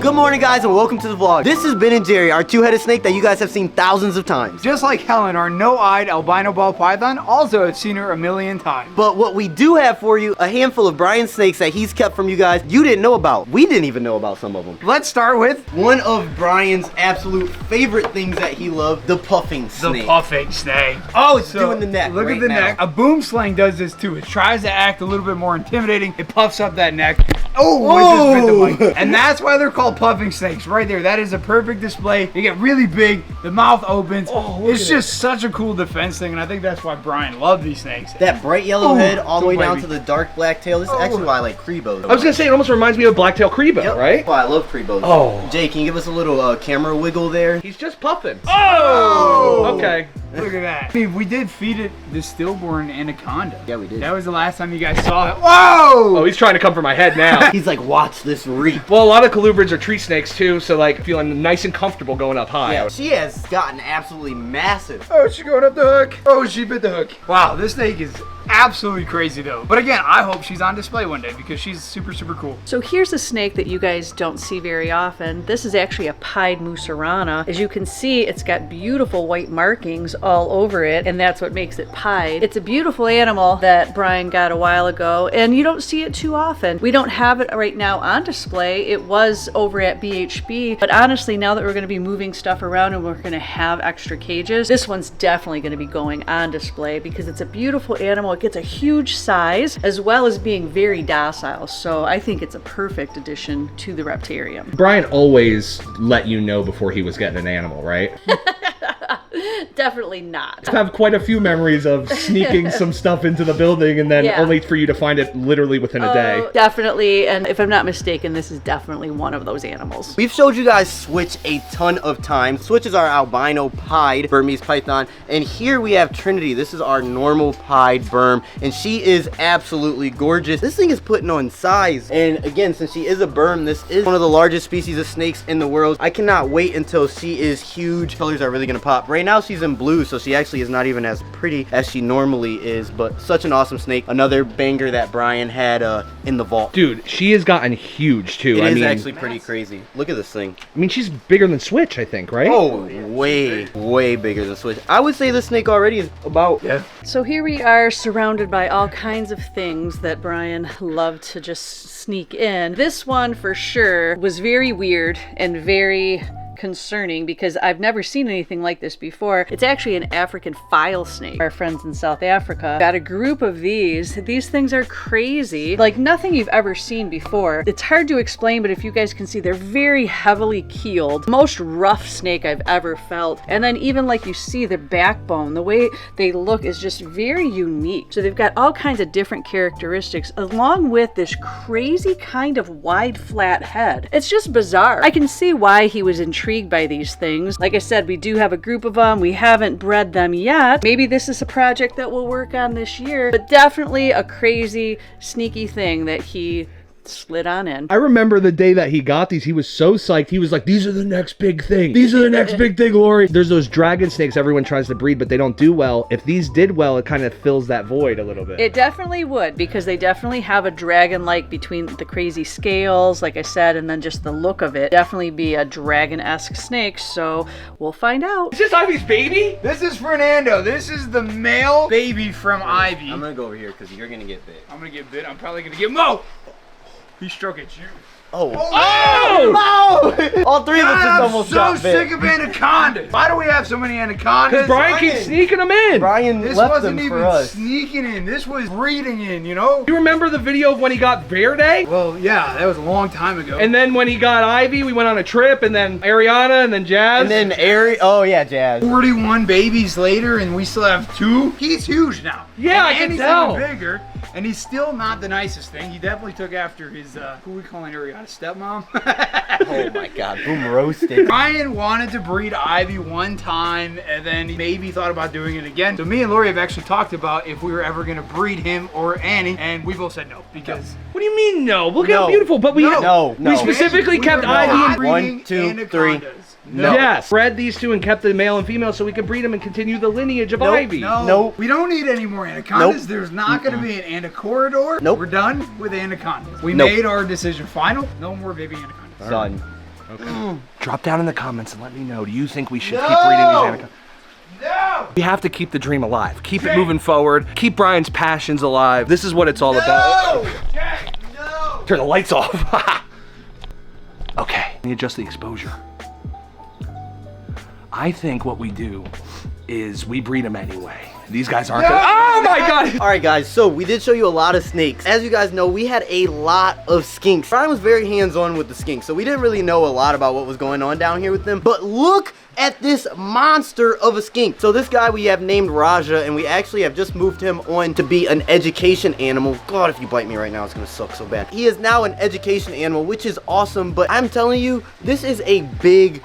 Good morning, guys, and welcome to the vlog. This is Ben and Jerry, our two-headed snake that you guys have seen thousands of times. Just like Helen, our no-eyed albino ball python, also have seen her a million times. But what we do have for you, a handful of Brian's snakes that he's kept from you guys you didn't know about. We didn't even know about some of them. Let's start with one of Brian's absolute favorite things that he loved, the puffing snake. the puffing snake. Oh, it's doing the neck. Look right at the now. neck. A boom slang does this too. It tries to act a little bit more intimidating. It puffs up that neck. Oh, it just bit the mic. And that's why they're called puffing snakes right there. That is a perfect display. They get really big. The mouth opens. Oh, it's just such a cool defense thing, and I think that's why Brian loved these snakes. That bright yellow head all the way down to the dark black tail. This is actually why I like Crebos. I was gonna say, it almost reminds me of Blacktail Crebo, right? That's why I love Crebos. Oh. Jay, can you give us a little camera wiggle there? He's just puffing. Oh! Okay. Look at that. I mean, we did feed it the stillborn Anaconda. Yeah, we did. That was the last time you guys saw it. Whoa! Oh, he's trying to come for my head now. He's like, watch this reap. Well, a lot of colubrids are tree snakes too, so like feeling nice and comfortable going up high. Yeah, she has gotten absolutely massive. Oh, she's going up the hook. Oh, she bit the hook. Wow, this snake is absolutely crazy though. But again, I hope she's on display one day because she's super, super cool. So here's a snake that you guys don't see very often. This is actually a pied musarana. As you can see, it's got beautiful white markings all over it, and that's what makes it pied. It's a beautiful animal that Brian got a while ago, and you don't see it too often. We don't have it right now on display. It was over at BHB, but honestly, now that we're going to be moving stuff around and we're going to have extra cages, this one's definitely going to be going on display because it's a beautiful animal. It gets a huge size as well as being very docile, so I think it's a perfect addition to the Reptarium. Brian always let you know before he was getting an animal, right? Definitely not. I have quite a few memories of sneaking some stuff into the building and then only for you to find it literally within a day. Definitely, and if I'm not mistaken, this is definitely one of those animals. We've showed you guys Switch a ton of times. Switch is our albino pied Burmese python, and here we have Trinity. This is our normal pied Burm, and she is absolutely gorgeous. This thing is putting on size, and again, since she is a Burm, this is one of the largest species of snakes in the world. I cannot wait until she is huge. Colors are really gonna pop. Right now she's in blue, so she actually is not even as pretty as she normally is, but such an awesome snake. Another banger that Brian had in the vault. Dude, she has gotten huge too. It is actually pretty crazy. Look at this thing. I mean, she's bigger than Switch, I think, right? Oh, way bigger than Switch. I would say this snake already is about... Yeah. So here we are surrounded by all kinds of things that Brian loved to just sneak in. This one for sure was very weird and very concerning because I've never seen anything like this before. It's actually an African file snake. Our friends in South Africa got a group of these. These things are crazy, like nothing you've ever seen before. It's hard to explain, but if you guys can see, they're very heavily keeled. Most rough snake I've ever felt. And then even like you see the backbone, the way they look is just very unique. So they've got all kinds of different characteristics along with this crazy kind of wide flat head. It's just bizarre. I can see why he was intrigued by these things. Like I said, we do have a group of them. We haven't bred them yet. Maybe this is a project that we'll work on this year, but definitely a crazy, sneaky thing that he slid on in. I remember the day that he got these, he was so psyched. He was like, these are the next big thing. These are the next big thing, Lori. There's those dragon snakes everyone tries to breed, but they don't do well. If these did well, it kind of fills that void a little bit. It definitely would, because they definitely have a dragon-like between the crazy scales, like I said, and then just the look of it. Definitely be a dragon-esque snake, so we'll find out. Is this Ivy's baby? This is Fernando. This is the male baby from Ivy. I'm gonna go over here because you're gonna get bit. I'm gonna get bit. I'm probably gonna get Mo. He struck at you. Oh! Oh! All three of us just almost got I'm so bit. sick of anacondas. Why do we have so many anacondas? Because Brian keeps sneaking them in. Brian This left wasn't them even for us. sneaking in. This was breeding in, you know? You remember the video of when he got Verde? Well, yeah, that was a long time ago. And then when he got Ivy, we went on a trip, and then Ariana, and then Jazz. And then oh yeah, Jazz. 41 babies later, and we still have 2. He's huge now. Yeah, and I can he's tell. even bigger, and he's still not the nicest thing. He definitely took after his, who we calling Ariana, stepmom? Oh my god, boom roasted. Ryan wanted to breed Ivy one time, and then he maybe thought about doing it again. So me and Lori have actually talked about if we were ever going to breed him or Annie, and we both said no, because... What do you mean no? Look No. how beautiful. But we No. we specifically We kept were Ivy not and breeding 1, 2, 3. anacondas. No. Yes, bred these two and kept the male and female so we could breed them and continue the lineage of Ivy. No, Nope. we don't need any more anacondas. Nope. There's not going to be an anacorridor. Nope. We're done with anacondas. We Nope. made our decision final. No more baby anacondas. Son. Okay. Drop down in the comments and let me know. Do you think we should keep breeding these anacondas? No! We have to keep the dream alive. Keep it moving forward. Keep Brian's passions alive. This is what it's all about. Jay, no! Turn the lights off. Okay, let me adjust the exposure. I think what we do is we breed them anyway. These guys aren't gonna, oh my God! All right, guys, so we did show you a lot of snakes. As you guys know, we had a lot of skinks. Brian was very hands-on with the skinks, so we didn't really know a lot about what was going on down here with them. But look at this monster of a skink. So this guy we have named Raja, and we actually have just moved him on to be an education animal. God, if you bite me right now, it's gonna suck so bad. He is now an education animal, which is awesome, but I'm telling you, this is a big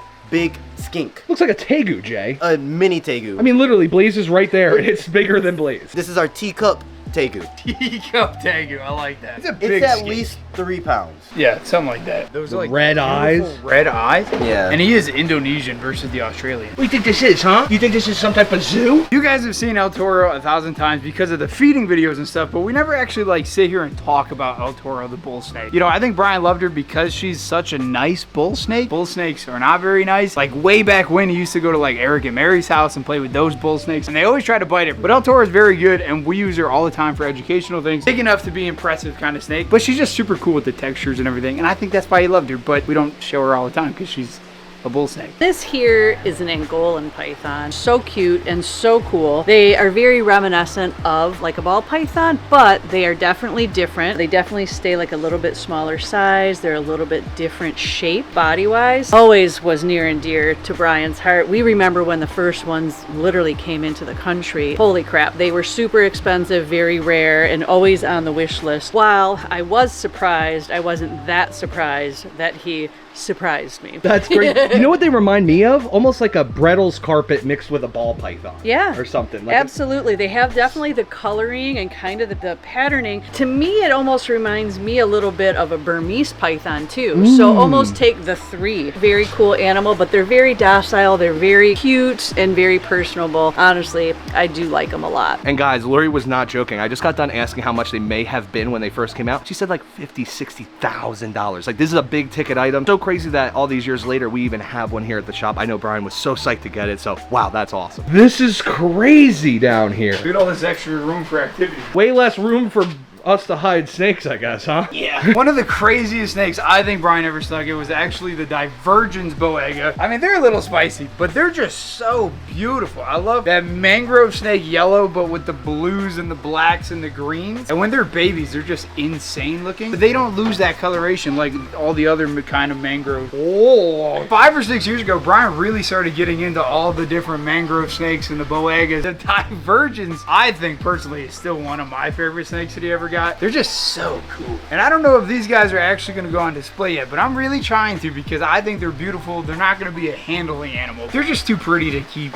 skink. Looks like a tegu, Jay. A mini tegu. I mean, literally, Blaze is right there. It's bigger than Blaze. This is our teacup tegu. Teacup tegu, I like that. It's a big It's at skink. least 3 pounds. Yeah, something like that. Those are like red eyes. red eyes. Yeah. And he is Indonesian versus the Australian. What do you think this is, huh? You think this is some type of zoo? You guys have seen El Toro 1,000 times because of the feeding videos and stuff, but we never actually like sit here and talk about El Toro, the bull snake. You know, I think Brian loved her because she's such a nice bull snake. Bull snakes are not very nice. Like way back when he used to go to like Eric and Mary's house and play with those bull snakes, and they always try to bite her. But El Toro is very good, and we use her all the time for educational things. Big enough to be impressive kind of snake, but she's just super cool with the textures and everything, and I think that's why he loved her, but we don't show her all the time because she's a bull snake. This here is an angolan python. So cute and so cool. They are very reminiscent of like a ball python, but they are definitely different. They definitely stay like a little bit smaller size. They're a little bit different shape body-wise. Always was near and dear to Brian's heart. We remember when the first ones literally came into the country. Holy crap, they were super expensive, very rare, and always on the wish list. While I was surprised, I wasn't that surprised that he surprised me. That's great. You know what they remind me of? Almost like a Brettles carpet mixed with a ball python. Yeah. Or something. Like absolutely. They have definitely the coloring and kind of the patterning. To me, it almost reminds me a little bit of a Burmese python too. So almost take the 3. Very cool animal, but they're very docile. They're very cute and very personable. Honestly, I do like them a lot. And guys, Lori was not joking. I just got done asking how much they may have been when they first came out. She said like $50,000, $60,000. Like this is a big ticket item. So crazy that all these years later we even have one here at the shop. I know Brian was so psyched to get it, so wow, that's awesome. This is crazy down here. Look at all this extra room for activity. Way less room for us to hide snakes, I guess, huh? Yeah. One of the craziest snakes I think Brian ever snuck in was actually the Divergence boega. I mean, they're a little spicy, but they're just so beautiful. I love that mangrove snake yellow, but with the blues and the blacks and the greens. And when they're babies, they're just insane looking. But they don't lose that coloration like all the other kind of mangrove. Oh. 5 or 6 years ago, Brian really started getting into all the different mangrove snakes and the boegas. The Divergence, I think personally, is still one of my favorite snakes that he ever got. They're just so cool. And I don't know if these guys are actually going to go on display yet, but I'm really trying to because I think they're beautiful. They're not going to be a handling animal. They're just too pretty to keep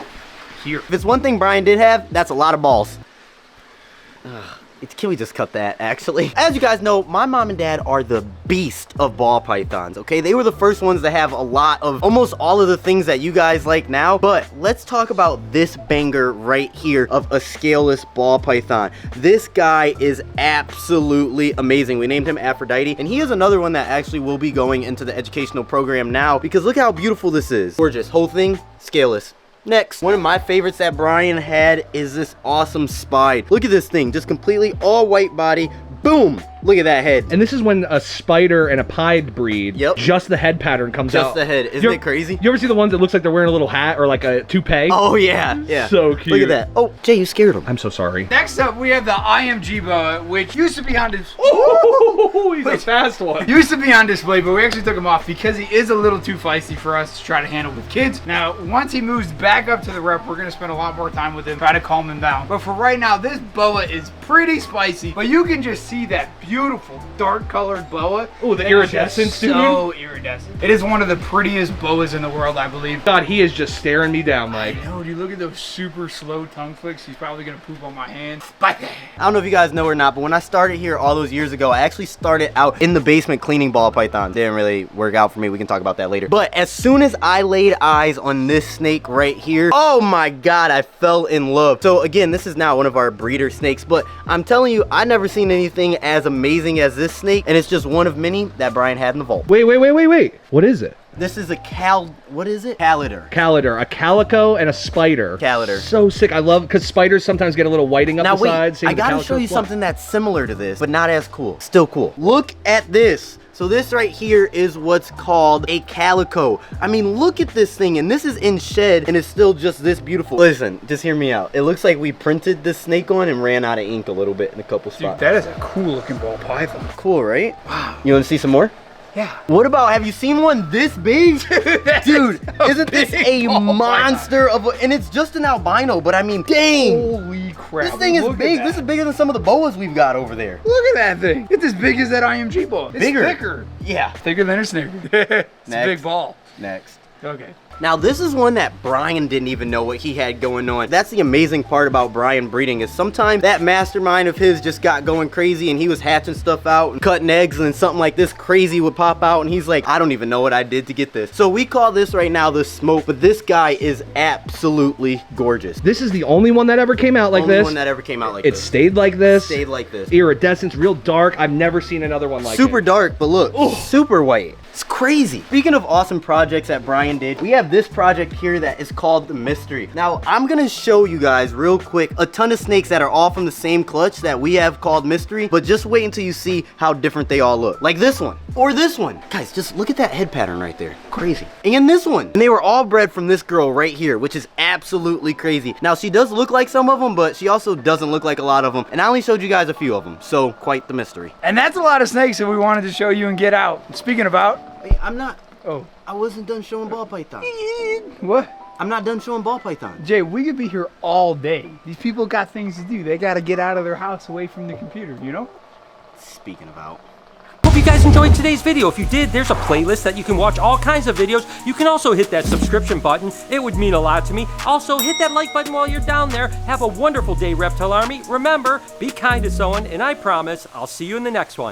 here. If it's one thing Brian did have, that's a lot of balls. Ugh. Can we just cut that, actually? As you guys know, my mom and dad are the beast of ball pythons, okay? They were the first ones to have a lot of, almost all of the things that you guys like now. But let's talk about this banger right here of a scaleless ball python. This guy is absolutely amazing. We named him Aphrodite, and he is another one that actually will be going into the educational program now because look how beautiful this is. Gorgeous. Whole thing, scaleless. Next, one of my favorites that Brian had is this awesome spide. Look at this thing, just completely all white body. Boom! Look at that head. And this is when a spider and a pied breed, Yep. just the head pattern comes out. Just the head. Isn't it crazy? You ever see the ones that looks like they're wearing a little hat or like a toupee? Oh, yeah. Yeah. So cute. Look at that. Oh, Jay, you scared him. I'm so sorry. Next up, we have the IMG boa, which used to be on display. Oh, he's a fast one. Used to be on display, but we actually took him off because he is a little too feisty for us to try to handle with kids. Now, once he moves back up to the rep, we're going to spend a lot more time with him, try to calm him down. But for right now, this boa is pretty spicy, but you can just see that beautiful dark colored boa. Oh, the That is iridescence, dude. so iridescent. It is one of the prettiest boas in the world, I believe. God, he is just staring me down like. No, dude, look at those super slow tongue flicks. He's probably gonna poop on my hand. Bite that. I don't know if you guys know or not, but when I started here all those years ago, I actually started out in the basement cleaning ball pythons. Didn't really work out for me. We can talk about that later. But as soon as I laid eyes on this snake right here, oh my God, I fell in love. So again, this is now one of our breeder snakes, but I'm telling you, I've never seen anything as amazing amazing as this snake, and it's just one of many that Brian had in the vault. Wait. What is it? This is a what is it? Calider. Calider, a calico and a spider. Calider. So sick. I love, because spiders sometimes get a little whiting up Now the wait, sides. I gotta show you something that's similar to this, but not as cool. Still cool. Look at this. So this right here is what's called a calico. I mean, look at this thing, and this is in shed, and it's still just this beautiful. Listen, just hear me out. It looks like we printed this snake on and ran out of ink a little bit in a couple spots. Dude, that is a cool looking ball python. Cool, right? Wow. You wanna see some more? Yeah. What about, have you seen one this big? Dude, isn't this a monster of a, and it's just an albino, but I mean, dang. Holy crap. This thing is big. This is bigger than some of the boas we've got over there. Look at that thing. It's as big as that IMG ball. It's Bigger. thicker. Yeah. Thicker than a Snicker. It's a big ball. Next. Okay. Now this is one that Brian didn't even know what he had going on. That's the amazing part about Brian breeding, is sometimes that mastermind of his just got going crazy and he was hatching stuff out and cutting eggs, and then something like this crazy would pop out and he's like, I don't even know what I did to get this. So we call this right now the smoke, but this guy is absolutely gorgeous. This is the only one that ever came out like Only this. one that ever came out like It this. stayed like this. Stayed like this. Iridescence, real dark. I've never seen another one like it. Super dark, but look, super white. It's crazy. Speaking of awesome projects that Brian did, we have this project here that is called the Mystery. Now, I'm gonna show you guys real quick a ton of snakes that are all from the same clutch that we have called Mystery, but just wait until you see how different they all look. Like this one, or this one. Guys, just look at that head pattern right there. Crazy. And this one. And they were all bred from this girl right here, which is absolutely crazy. Now, she does look like some of them, but she also doesn't look like a lot of them. And I only showed you guys a few of them, so quite the mystery. And that's a lot of snakes that we wanted to show you and get out. Speaking about, Wait, I'm not. oh, I wasn't done showing ball python. what? I'm not done showing ball python. Jay, we could be here all day. These people got things to do. They got to get out of their house away from the computer, you know? Speaking about. Hope you guys enjoyed today's video. If you did, there's a playlist that you can watch all kinds of videos. You can also hit that subscription button. It would mean a lot to me. Also, hit that like button while you're down there. Have a wonderful day, Reptile Army. Remember, be kind to someone, and I promise I'll see you in the next one.